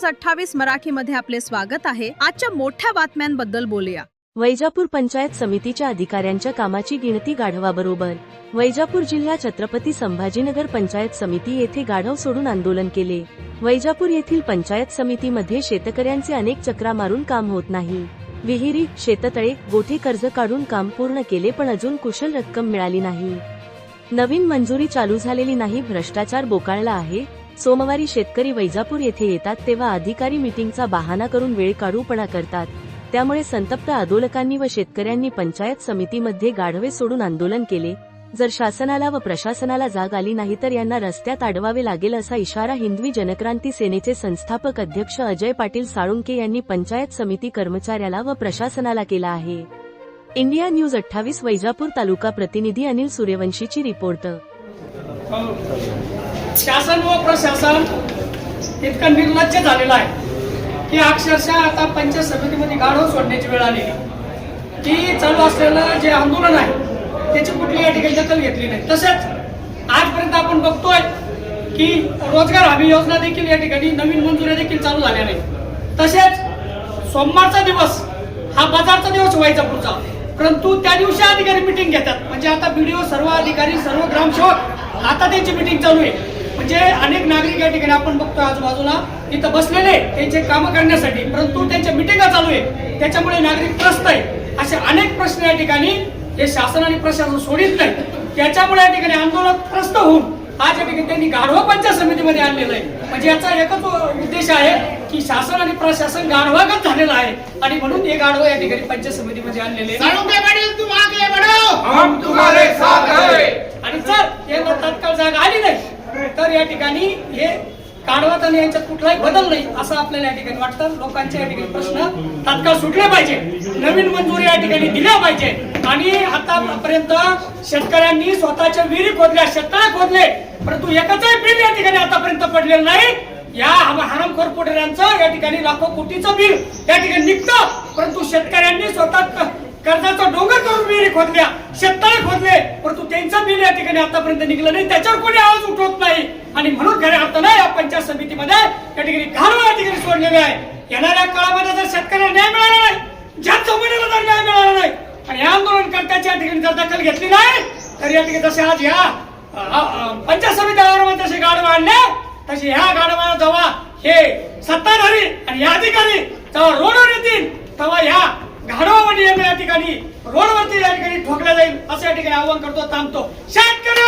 News 28 मराठीमध्ये आपले स्वागत आहे। आजच्या मोठ्या बातम्यांबद्दल बोलूया। वैजापूर पंचायत समितीच्या अधिकाऱ्यांच्या कामाची गिणती गाढवाबरोबर। वैजापूर जिल्हा छत्रपती संभाजीनगर पंचायत समिती येथे गाढव सोडून आंदोलन केले। वैजापूर येथील पंचायत समितीमध्ये शेतकऱ्यांचे अनेक चक्रा मारून काम होत नाही। विहिरी, शेततळे, गोठे कर्ज काढून काम पूर्ण केले पण अजून कुशल रक्कम मिळाली नाही। नवीन मंजुरी चालू झालेली नाही। भ्रष्टाचार बोकाळला आहे। सोमवारी शेतकरी वैजापूर येथे येतात तेव्हा अधिकारी मीटिंगचा बहाणा करून वेळ काढूपणा करतात। त्यामुळे संतप्त आंदोलकांनी व शेतकऱ्यांनी पंचायत समितीमध्ये गाढवे सोडून आंदोलन केले। जर शासनाला व प्रशासनाला जाग आली नाही तर यांना रस्त्यात अडवावे लागेल असा इशारा हिंदवी जनक्रांती सेनेचे संस्थापक अध्यक्ष अजय पाटील साळुंके यांनी पंचायत समिती कर्मचाऱ्याला व प्रशासनाला केला आहे। इंडिया न्यूज 28 वैजापूर तालुका प्रतिनिधी अनिल सूर्यवंशीची रिपोर्ट। शासन व प्रशासन इतकं निर्लज्ज झालेलं आहे की अक्षरशः आता पंचायत समितीमध्ये गाढव सोडण्याची वेळ आलेली की चालू असलेलं जे आंदोलन आहे त्याची कुठली या ठिकाणी दखल घेतली नाही। तसेच आजपर्यंत आपण बघतोय की रोजगार हमी योजना देखील या ठिकाणी नवीन मंजुऱ्या देखील चालू झाल्या नाही। तसेच सोमवारचा दिवस हा बाजारचा दिवस व्हायचा पुढचा, परंतु त्या दिवशी अधिकारी मिटिंग घेतात। म्हणजे आता बीडीओ, सर्व अधिकारी, सर्व ग्रामसेवक आता त्यांची मिटिंग चालू आहे। म्हणजे अनेक नागरिक या ठिकाणी आपण बघतो आजूबाजूला इथं बसलेले त्यांचे काम करण्यासाठी, परंतु त्यांच्या मिटिंगा चालू आहे त्याच्यामुळे नागरिक त्रस्त आहे। असे अनेक प्रश्न या ठिकाणी हे शासन आणि प्रशासन सोडित नाही। त्याच्यामुळे या ठिकाणी आंदोलन त्रस्त होऊन आज या ठिकाणी त्यांनी गाढवा पंचायत समितीमध्ये आणलेलं आहे। म्हणजे याचा एकच उद्देश आहे की शासन आणि प्रशासन गाढवागत झालेलं आहे आणि म्हणून हे गाढवा या ठिकाणी पंचायत समितीमध्ये आणलेले आणि जर यांना तात्काळ जागा आली नाही तर या ठिकाणी हे गाढवात आणि यांच्यात कुठलाही बदल नाही असं आपल्याला या ठिकाणी वाटतं। लोकांचे या ठिकाणी प्रश्न तात्काळ सुटले पाहिजे, नवीन मंजुरी या ठिकाणी दिल्या पाहिजे आणि आतापर्यंत शेतकऱ्यांनी स्वतःच्या विहिरी खोदल्या, शेततळे खोदले, परंतु एकाचंही बिल या ठिकाणी आतापर्यंत पडलेलं नाही। या हरामखोर पुढाऱ्यांचं या ठिकाणी लाखो कोटीचं बिल या ठिकाणी निघतं, परंतु शेतकऱ्यांनी स्वतः कर्जाचा डोंगर करून विहिरी खोदल्या, शेततळे खोदले, परंतु त्यांचं बिल या ठिकाणी आतापर्यंत निघलं नाही। त्याच्यावर कोणी आवाज उठवत नाही आणि म्हणून खऱ्या अर्थानं या पंचायत समितीमध्ये या ठिकाणी गाढव या ठिकाणी सोडलेले आहे। येणाऱ्या काळामध्ये जर शेतकऱ्यांना न्याय मिळाला नाही, ज्या जमिनीला जर न्याय मिळाला नाही आणि या आंदोलनकर्त्याच्या या ठिकाणी जर दखल घेतली नाही तर या ठिकाणी जसे आज या पंचायत समितीवर जसे गाढव आणले तसे ह्या गाढवाला जेव्हा हे सत्ताधारी आणि या अधिकारी जेव्हा रोडवर येतील तेव्हा ह्या गाढवामध्ये या ठिकाणी रोडवरती या ठिकाणी ठोकल्या जाईल असं या ठिकाणी आवाहन करतो। थांबतो शेतकरी